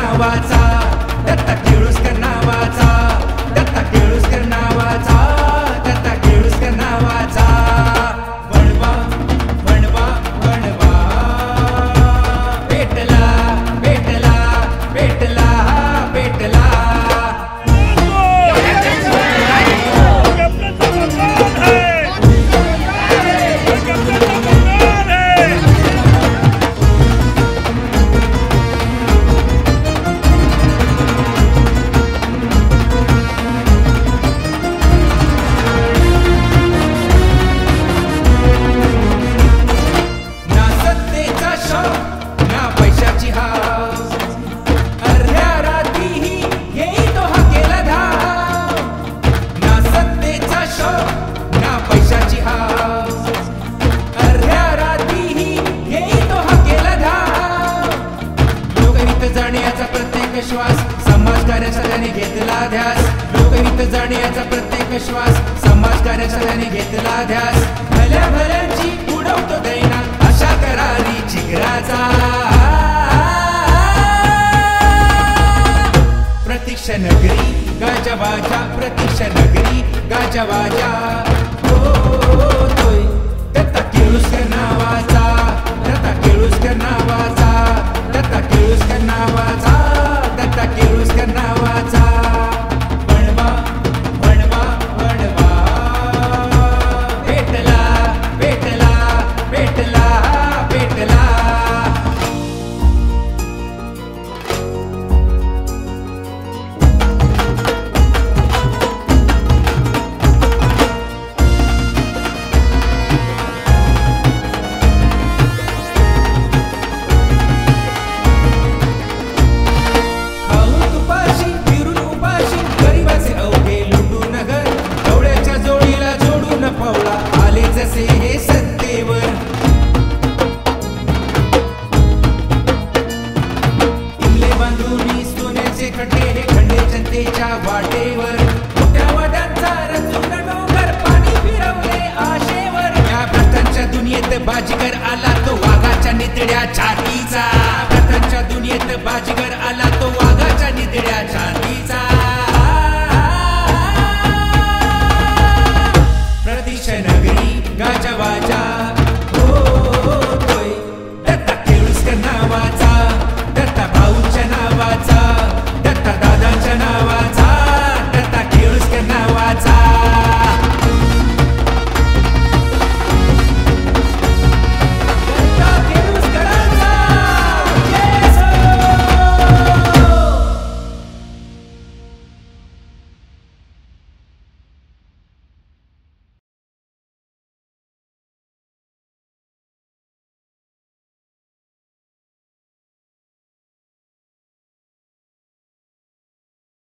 नावाचा, दत्ता केळुसकर नावाचा, दत्ता केळुसकर नावाचा, दत्ता केळुसकर नावाचा. वणवा वणवा वणवा पेटला पेटला पेटला पेटला. श्वास समाजकार्य सगळ्यांनी घेतला ध्यास. लोकहित जाण्याचा प्रत्येक श्वास समाजकार्य सगळ्यांनी घेतला ध्यास. भल्या भल्यांची उडवतो दैना अशा करारी जिगराचा. प्रतीक्षा नगरी गाजवाजा, प्रतीक्षा नगरी गाजवाजा. होय दत्ता केळुसकर नावाचा, दत्ता केळुसकर नावाचा, दत्ता केळुसकर नावाचा, दत्ता केळुसकर नावाचा. वणवा वणवा वणवा पेटला पेटला पेटला पेटला. जसे हे सत्तेवर इंगले बांधून सोन्याचे खड्डे, हे खड्डे जनतेच्या वाटेवर. मोठ्या वाड्यांचा रचून डोंगर पाणी फिरवले आशेवर. या भ्रष्टांच्या दुनियेत बाजीगर आला तो वाघाच्या नितड्या छातीचा. भ्रष्टांच्या दुनियेत बाजीगर